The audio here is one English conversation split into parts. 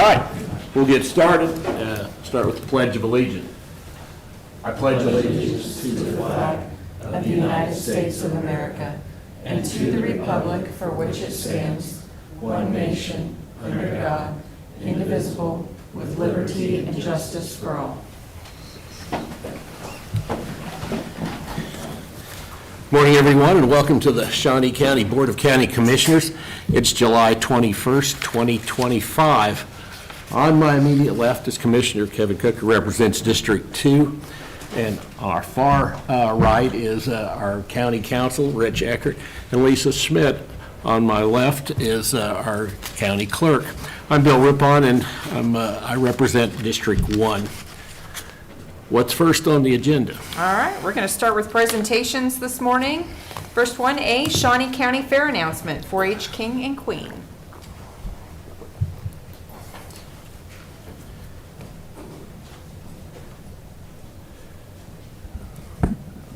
right, we'll get started. Start with the Pledge of Allegiance. I pledge allegiance to the flag of the United States of America and to the republic for which it stands, one nation, under God, indivisible, with liberty and justice for all. Morning, everyone, and welcome to the Shawnee County Board of County Commissioners. It's July 21st, 2025. On my immediate left is Commissioner Kevin Cook, who represents District 2. And on our far right is our County Counsel, Rich Eckert, and Lisa Schmidt. On my left is our County Clerk. I'm Bill Rippon, and I represent District 1. What's first on the agenda? All right, we're going to start with presentations this morning. First one, A, Shawnee County Fair announcement, 4-H King and Queen.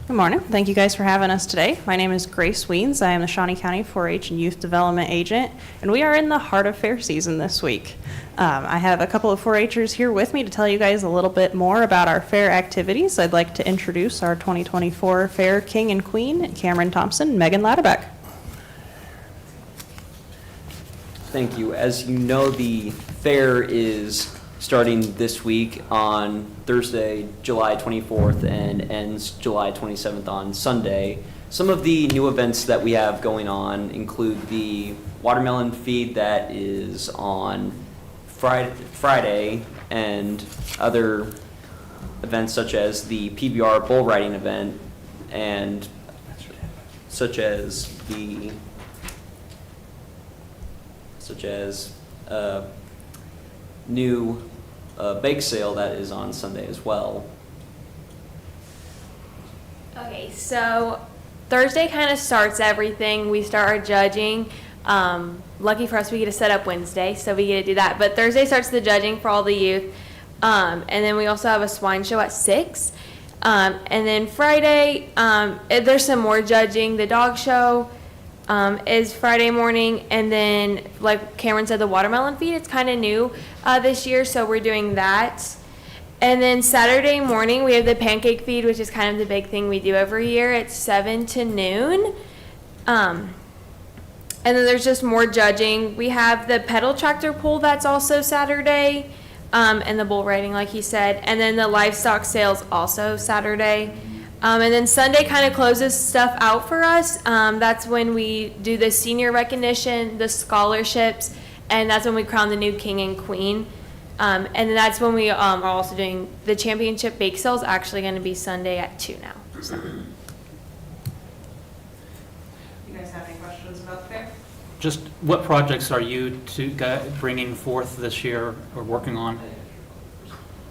Good morning. Thank you guys for having us today. My name is Grace Weens. I am the Shawnee County 4-H and Youth Development Agent, and we are in the heart of fair season this week. I have a couple of 4-Hers here with me to tell you guys a little bit more about our fair activities. I'd like to introduce our 2024 Fair King and Queen, Cameron Thompson and Megan Ladderbeck. Thank you. As you know, the fair is starting this week on Thursday, July 24th, and ends July 27th on Sunday. Some of the new events that we have going on include the watermelon feed that is on Friday, and other events such as the PBR bull riding event, and such as new bake sale that is on Sunday as well. Okay, so Thursday kind of starts everything. We start our judging. Lucky for us, we get to set up Wednesday, so we get to do that. But Thursday starts the judging for all the youth. And then we also have a swine show at 6. And then Friday, there's some more judging. The dog show is Friday morning. And then, like Cameron said, the watermelon feed, it's kind of new this year, so we're doing that. And then Saturday morning, we have the pancake feed, which is kind of the big thing we do every year. It's 7 to noon. And then there's just more judging. We have the pedal tractor pull that's also Saturday, and the bull riding, like he said. And then the livestock sales also Saturday. And then Sunday kind of closes stuff out for us. That's when we do the senior recognition, the scholarships, and that's when we crown the new king and queen. And then that's when we are also doing the championship bake sale is actually going to be Sunday at 2 now. So. You guys have any questions about the fair? Just what projects are you bringing forth this year or working on?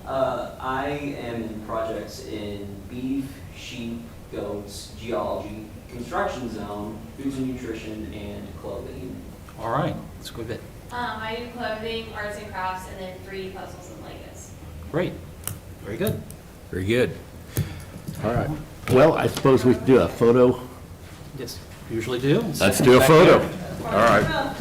I am in projects in beef, sheep, goats, geology, construction zone, foods and nutrition, and clothing. All right, let's go a bit. I do clothing, arts and crafts, and then 3D puzzles and Legos. Great, very good. Very good. All right. Well, I suppose we could do a photo. Yes, usually do. Let's do a Back photo. there. All right.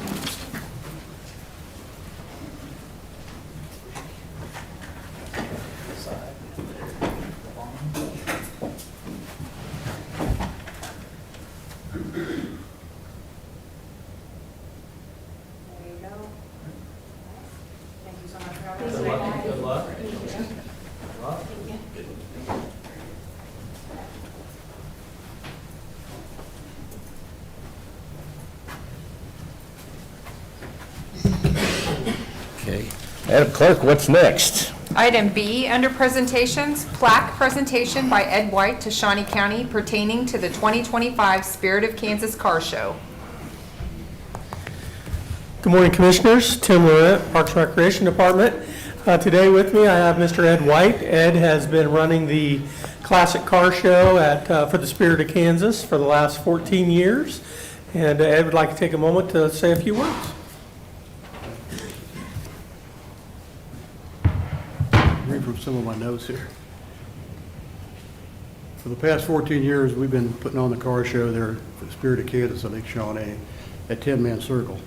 Okay. Madam Clerk, what's next? Item B, under presentations, plaque presentation by Ed White to Shawnee County pertaining to the 2025 Spirit of Kansas Car Show. Good morning, Commissioners. Tim Lorette, Parks and Recreation Department. Today with me I have Mr. Ed White. Ed has been running the Classic Car Show for the Spirit of Kansas for the last 14 years. And Ed would like to take a moment to say a few words. Read from some of my notes here. For the past 14 years, we've been putting on the car show there for the Spirit of Kansas on Lake Shawnee at 10-Man Circle.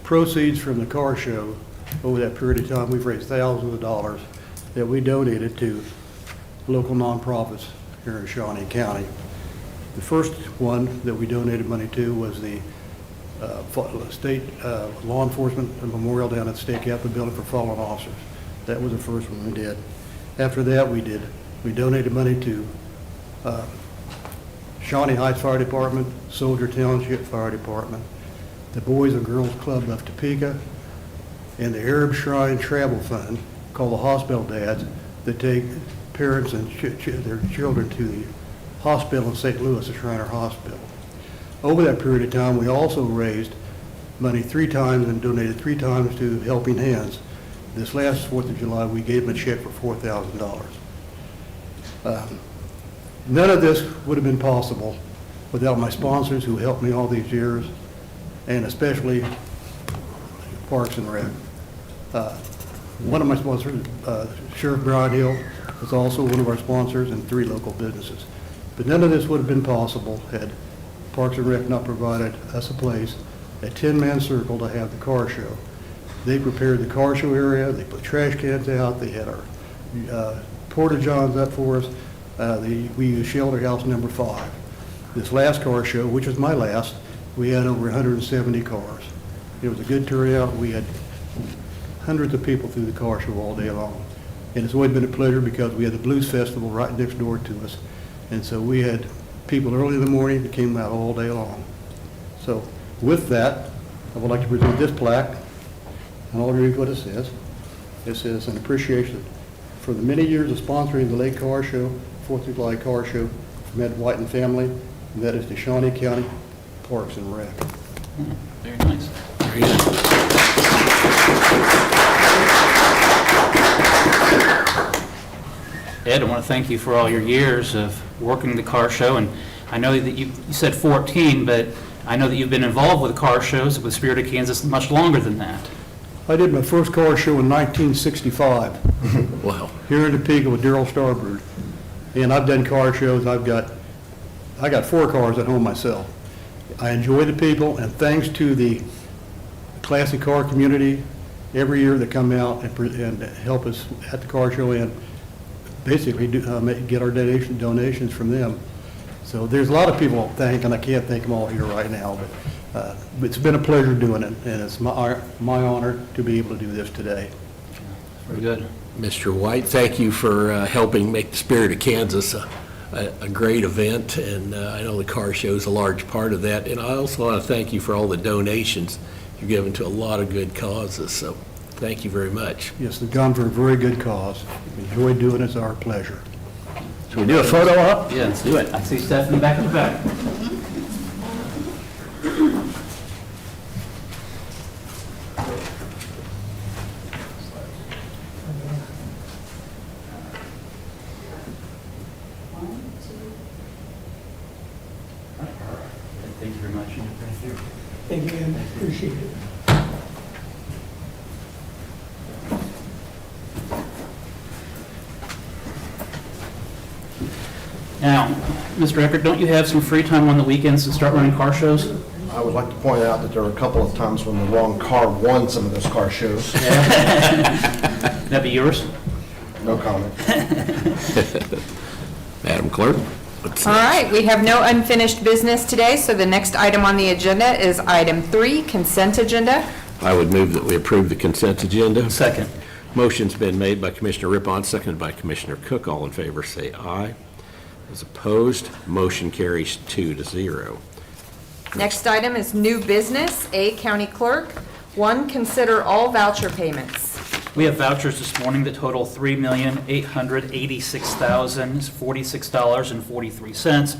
Proceeds from the car show over that period of time, we've raised thousands of dollars that we donated to local nonprofits here in Shawnee County. The first one that we donated money to was the state law enforcement memorial down at the State Capitol Building for fallen officers. That was the first one we did. After that, we donated money to Shawnee Heights Fire Department, Soldier Township Fire Department, the Boys and Girls Club of Topeka, and the Arab Shrine Travel Fund, called the Hospital Dads, that take parents and their children to the hospital in St. Louis, the Shriner Hospital. Over that period of time, we also raised money 3 times and donated 3 times to Helping Hands. This last 4th of July, we gave them a check for $4,000. None of this would have been possible without my sponsors who helped me all these years, and especially Parks and Rec. One of my sponsors, Sheriff Brian Hill, was also one of our sponsors, and 3 local businesses. But none of this would have been possible had Parks and Rec not provided us a place, a 10-man circle to have the car show. They prepared the car show area, they put trash cans out, they had our porta-johns up for us. We used shelter house number 5. This last car show, which was my last, we had over 170 cars. It was a good turnout. We had hundreds of people through the car show all day long. And it's always been a pleasure because we had the Blues Festival right next door to us. And so we had people early in the morning that came out all day long. So with that, I would like to present this plaque, and I'll read what it says. It says, "An appreciation for the many years of sponsoring the Lake Car Show, 4th of July Car Show, from Ed White and family, and that is the Shawnee County Parks and Rec." Very nice. Very good. Ed, I want to thank you for all your years of working the car show, and I know that you said 14, but I know that you've been involved with car shows with Spirit of Kansas much longer than that. I did my first car show in 1965 Wow. here in Topeka with Darrell Starbird. And I've done car shows. I got 4 cars at home myself. I enjoy the people, and thanks to the classic car community every year that come out and help us at the car show and basically get our donations from them. So there's a lot of people to thank, and I can't thank them all here right now, but it's been a pleasure doing it, and it's my honor to be able to do this today. Very good. Mr. White, thank you for helping make the Spirit of Kansas a great event, and I know the car show is a large part of that. And I also want to thank you for all the donations you've given to a lot of good causes, so thank you very much. Yes, they've gone for a very good cause. We enjoy doing it. It's our pleasure. Should we do a photo op? Yeah, let's do it. I see Steph in the back of the back. Thank you very much. Thank you, appreciate it. Now, Mr. Eckert, don't you have some free time on the weekends to start running car shows? I would like to point out that there were a couple of times when the wrong car won some of those car shows. That be yours? No comment. Madam Clerk? let's see. All right, we have no unfinished business today, so the next item on the agenda is item 3, consent agenda. I would move that we approve the consent agenda. Second. Motion's been made by Commissioner Rippon, seconded by Commissioner Cook. All in favor, say aye. Those opposed, motion carries 2-0. Next item is new business. A, County Clerk. 1, consider all voucher payments. We have vouchers this morning that total $3,886,046.43.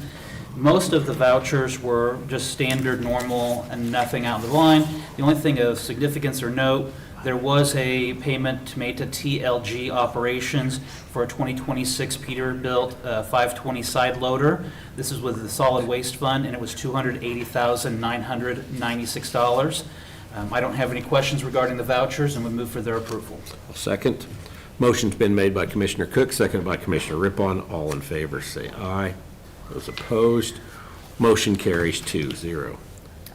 Most of the vouchers were just standard, normal, and nothing out of the line. The only thing of significance or note, there was a payment made to TLG Operations for a 2026 Peterbilt 520 side loader. This is with the Solid Waste Fund, and it was $280,996. I don't have any questions regarding the vouchers, and would move for their approval. Second. Motion's been made by Commissioner Cook, seconded by Commissioner Rippon. All in favor, say aye. Those opposed, motion carries 2-0.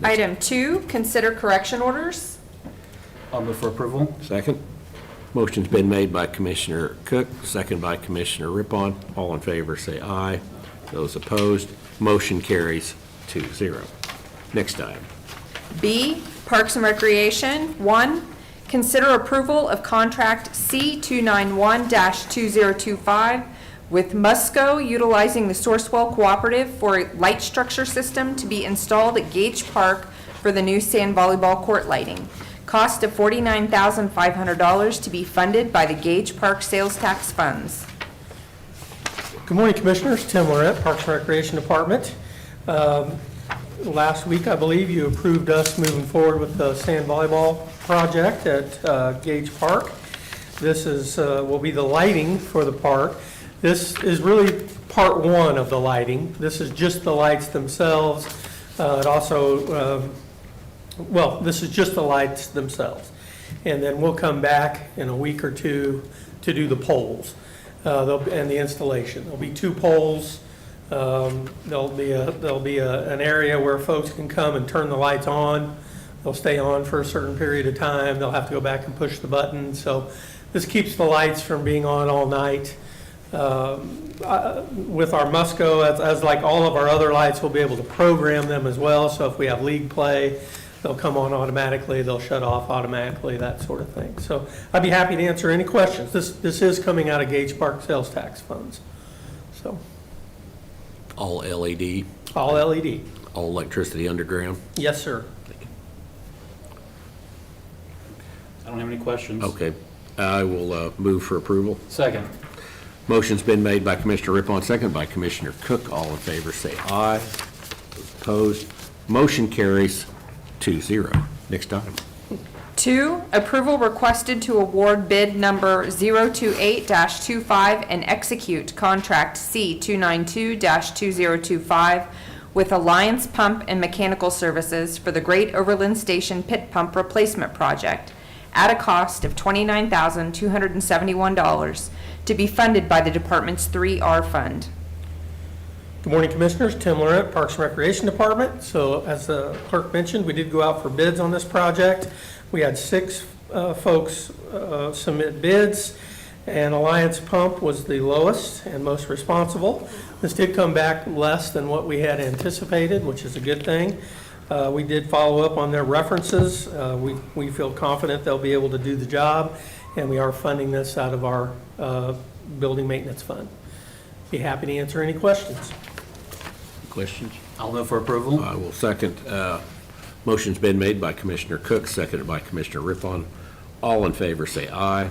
Item 2, consider correction orders. I'll move for approval. Second. Motion's been made by Commissioner Cook, second by Commissioner Rippon. All in favor, say aye. Those opposed, motion carries 2-0. Next item. B, Parks and Recreation. 1, consider approval of contract C291-2025 with Musco utilizing the Sourcewell Cooperative for a light structure system to be installed at Gage Park for the new sand volleyball court lighting. Cost of $49,500 to be funded by the Gage Park sales tax funds. Good morning, Commissioners. Tim Lorette, Parks and Recreation Department. Last week, I believe, you approved us moving forward with the sand volleyball project at Gage Park. This is will be the lighting for the park. This is really part one of the lighting. This is just the lights themselves. It also, well, this is just the lights themselves. And then we'll come back in a week or two to do the poles and the installation. There'll be 2 poles. There'll be an area where folks can come and turn the lights on. They'll stay on for a certain period of time. They'll have to go back and push the button. So this keeps the lights from being on all night. With our Musco, as like all of our other lights, we'll be able to program them as well. So if we have league play, they'll come on automatically, they'll shut off automatically, that sort of thing. So I'd be happy to answer any questions. This is coming out of Gage Park sales tax funds. So All LED, all LED. all electricity underground? Yes, sir. I don't have any questions. Okay. I will move for approval. Second. Motion's been made by Commissioner Rippon, second by Commissioner Cook. All in favor, say aye. Those opposed, motion carries 2-0. Next item. 2, approval requested to award bid number 028-25 and execute contract C292-2025 with Alliance Pump and Mechanical Services for the Great Overland Station Pit Pump Replacement Project at a cost of $29,271 to be funded by the department's 3R fund. Good morning, Commissioners. Tim Lorette, Parks and Recreation Department. So as the clerk mentioned, we did go out for bids on this project. We had 6 folks submit bids, and Alliance Pump was the lowest and most responsible. This did come back less than what we had anticipated, which is a good thing. We did follow up on their references. We feel confident they'll be able to do the job, and we are funding this out of our building maintenance fund. Be happy to answer any questions. Questions? I'll move for approval. I will second. Motion's been made by Commissioner Cook, seconded by Commissioner Rippon. All in favor, say aye.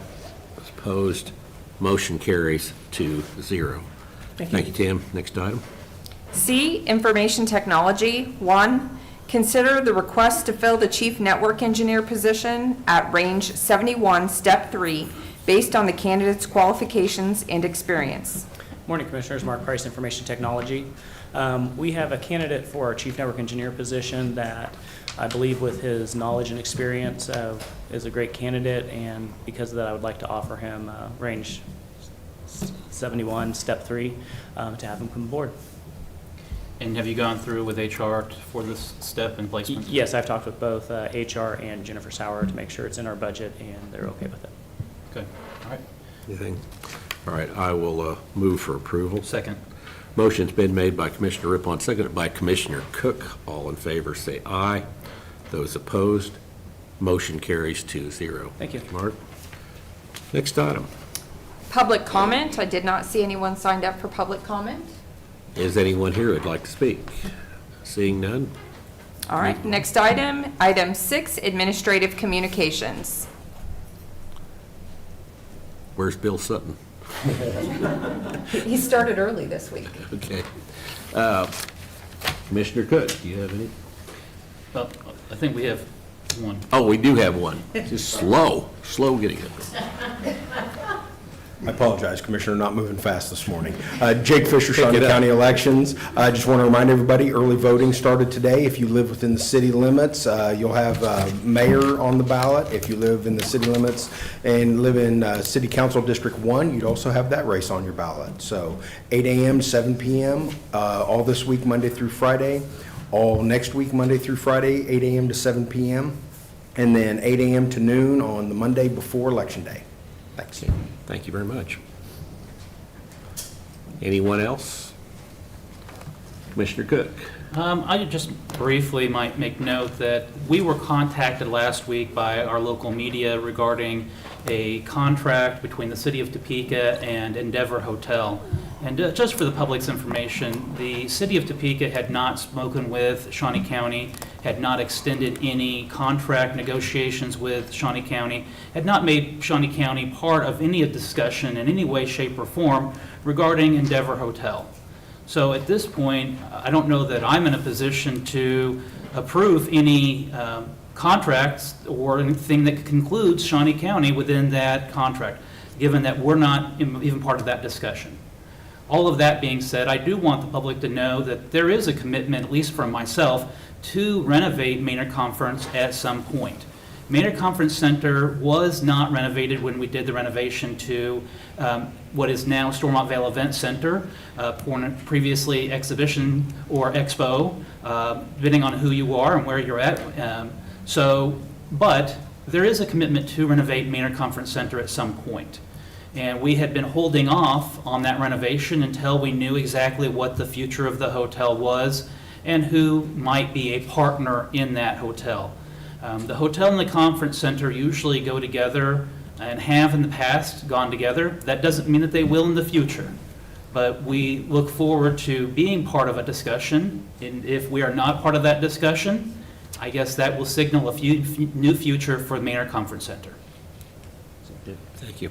Those opposed, motion carries 2-0. Thank you, Tim. Next item. C, Information Technology. 1, consider the request to fill the Chief Network Engineer position at Range 71, Step 3, based on the candidate's qualifications and experience. Morning, Commissioners. Mark Price, Information Technology. We have a candidate for our Chief Network Engineer position that I believe with his knowledge and experience is a great candidate, and because of that I would like to offer him Range 71, Step 3, to have him come aboard. And have you gone through with HR for this step in placement? Yes, I've talked with both HR and Jennifer Sauer to make sure it's in our budget and they're okay with it. Okay, all right. Anything? All right, I will move for approval. Second. Motion's been made by Commissioner Rippon, seconded by Commissioner Cook. All in favor, say aye. Those opposed, motion carries 2-0. Thank you. Mark. Next item. Public comment. I did not see anyone signed up for public comment. Is anyone here who'd like to speak? Seeing none? All right, next item, item 6, Administrative Communications. Where's Bill Sutton? He started early this week. Okay. Commissioner Cook, do you have any? Well, I think we have one. Oh, we do have one. Just slow getting it. I apologize, Commissioner, not moving fast this morning. Jake Fisher, Pick Shawnee it up. County Elections. I just want to remind everybody, early voting started today. If you live within the city limits, you'll have mayor on the ballot. If you live in the city limits and live in City Council District 1, you'd also have that race on your ballot. So 8 a.m. to 7 p.m., all this week, Monday through Friday, all next week, Monday through Friday, 8 a.m. to 7 p.m. and then 8 a.m. to noon on the Monday before Election Day. Thanks. Thank you very much. Anyone else? Commissioner Cook? I just briefly might make note that we were contacted last week by our local media regarding a contract between the City of Topeka and Endeavor Hotel. And just for the public's information, the City of Topeka had not spoken with Shawnee County, had not extended any contract negotiations with Shawnee County, had not made Shawnee County part of any discussion in any way, shape, or form regarding Endeavor Hotel. So at this point, I don't know that I'm in a position to approve any contracts or anything that concludes Shawnee County within that contract, given that we're not even part of that discussion. All of that being said, I do want the public to know that there is a commitment, at least from myself, to renovate Maynard Conference at some point. Maynard Conference Center was not renovated when we did the renovation to what is now Stormont Vale Event Center, previously Exhibition or Expo, depending on who you are and where you're at. But there is a commitment to renovate Maynard Conference Center at some point. And we had been holding off on that renovation until we knew exactly what the future of the hotel was and who might be a partner in that hotel. The hotel and the conference center usually go together and have in the past gone together. That doesn't mean that they will in the future. But we look forward to being part of a discussion. And if we are not part of that discussion, I guess that will signal a new future for the Maynard Conference Center. Thank you.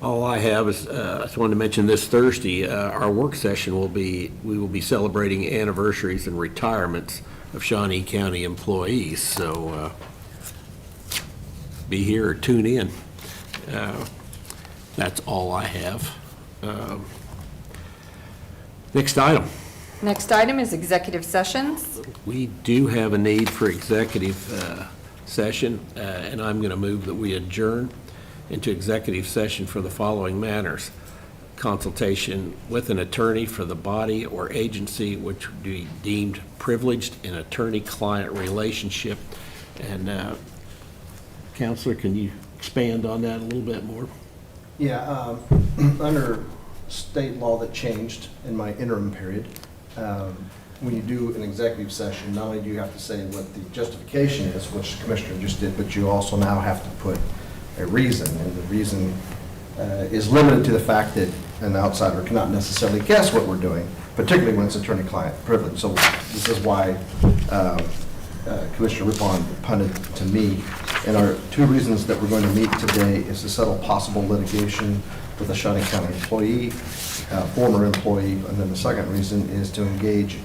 All I have is, I just wanted to mention this Thursday, our work session we will be celebrating anniversaries and retirements of Shawnee County employees, so be here or tune in. That's all I have. Next item. Next item is executive sessions. We do have a need for executive session, and I'm going to move that we adjourn into executive session for the following manners: consultation with an attorney for the body or agency which would be deemed privileged in attorney-client relationship. And Counselor, can you expand on that a little bit more? Yeah, under state law that changed in my interim period, when you do an executive session, not only do you have to say what the justification is, which the Commissioner just did, but you also now have to put a reason. And the reason is limited to the fact that an outsider cannot necessarily guess what we're doing, particularly when it's attorney-client privilege. So this is why Commissioner Rippon punted to me. And our two reasons that we're going to meet today is to settle possible litigation with a Shawnee County employee, former employee, and then the second reason is to engage,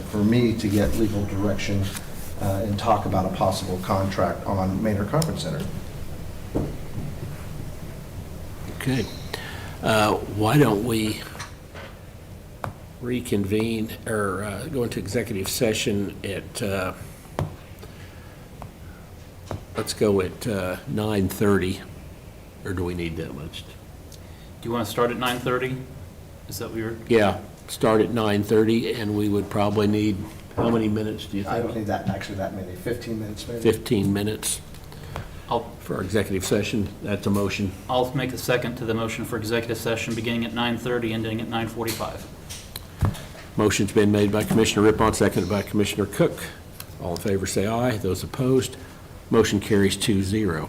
for me to get legal direction and talk about a possible contract on Maynard Conference Center. Okay. Why don't we reconvene or go into executive session at, let's go at 9:30, or do we need that much? Do you want to start at 9:30? Is that what you're? Yeah, start at 9:30, and we would probably need, how many minutes do you think? I don't need that many, 15 minutes maybe. 15 minutes for our executive session. That's a motion. I'll make a second to the motion for executive session beginning at 9:30, ending at 9:45. Motion's been made by Commissioner Rippon, seconded by Commissioner Cook. All in favor say aye. Those opposed, motion carries 2-0.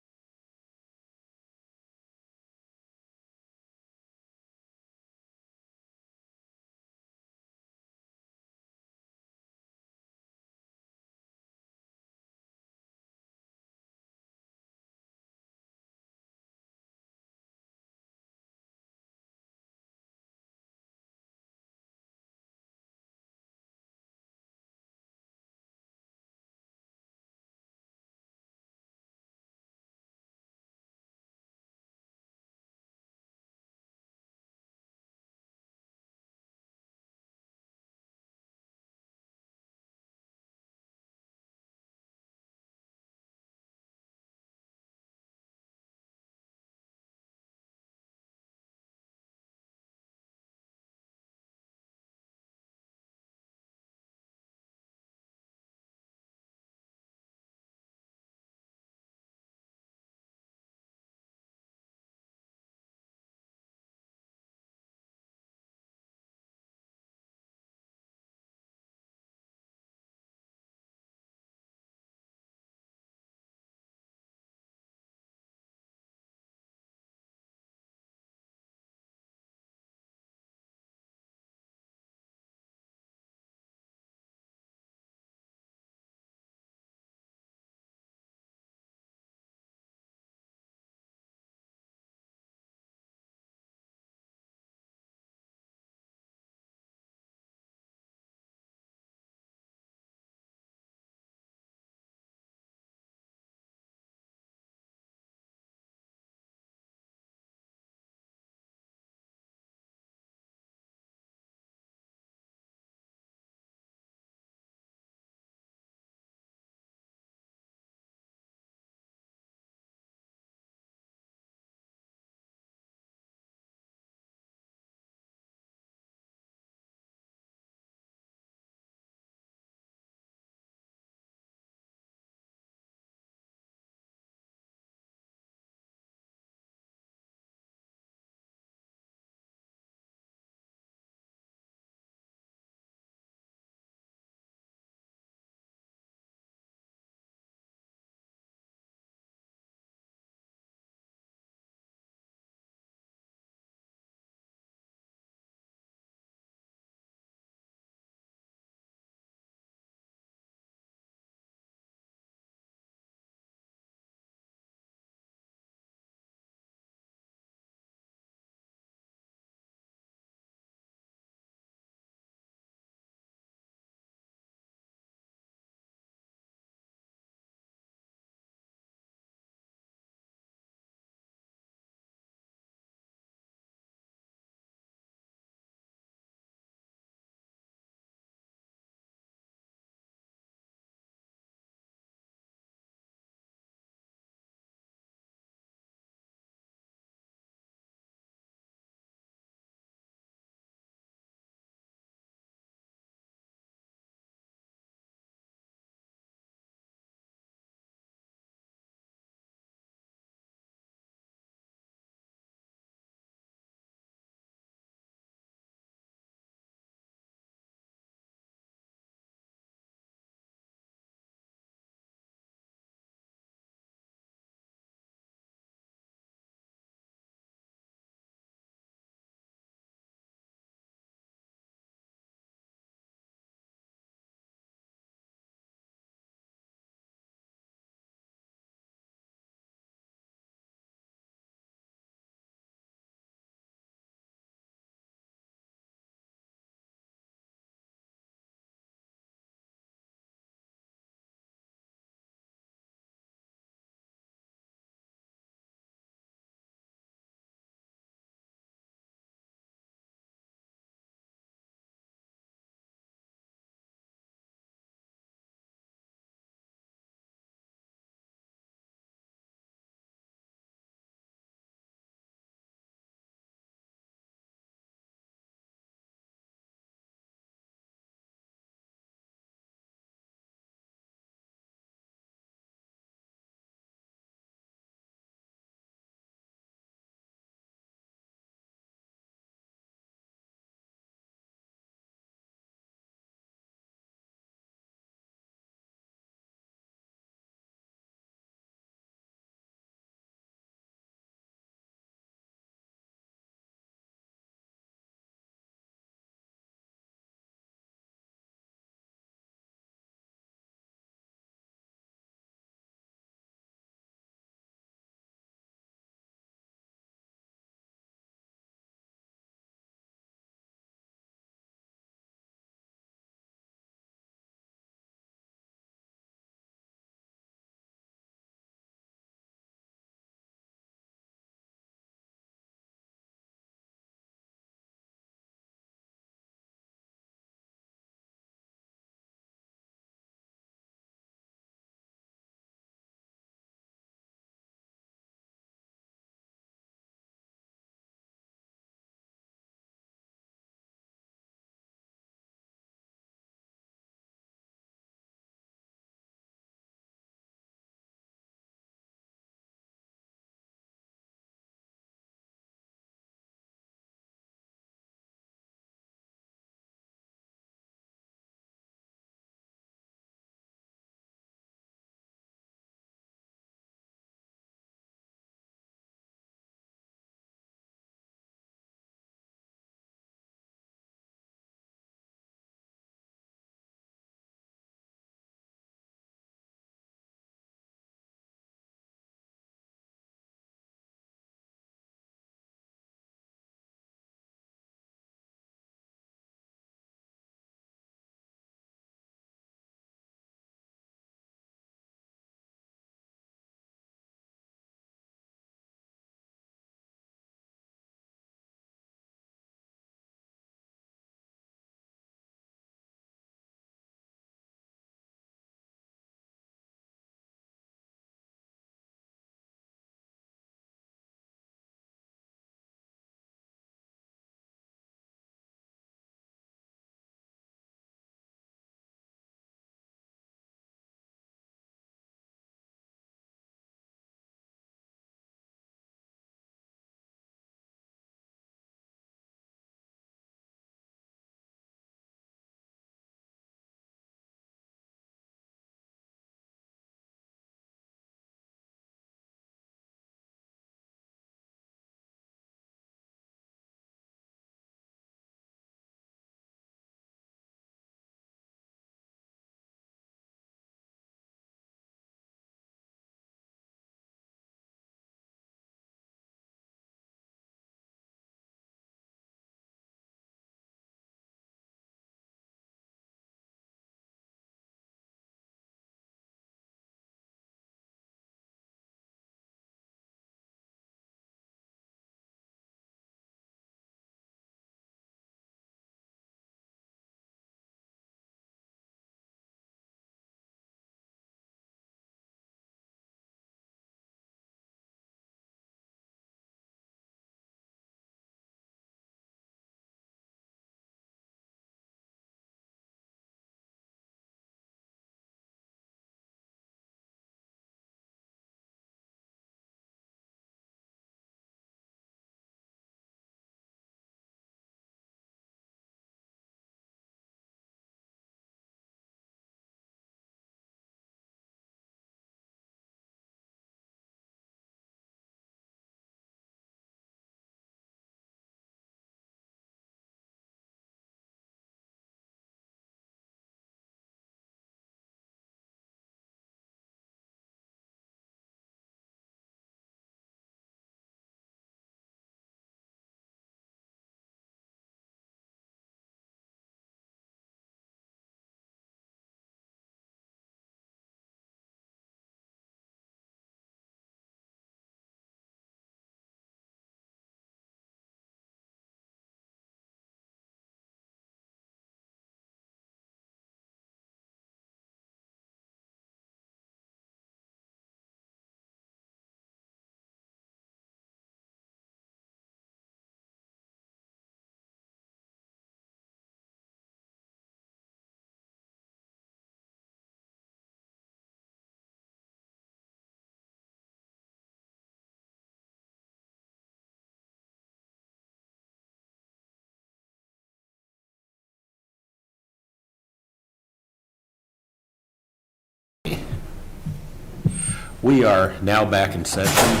We are now back in session.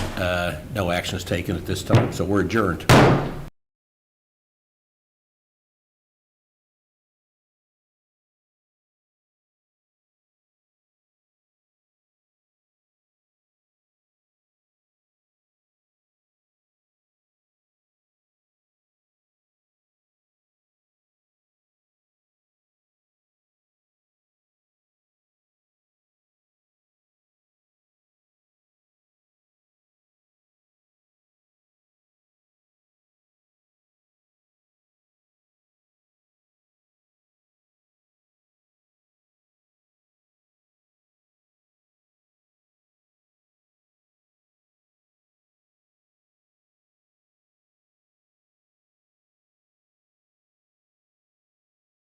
No action is taken at this time, so we're adjourned.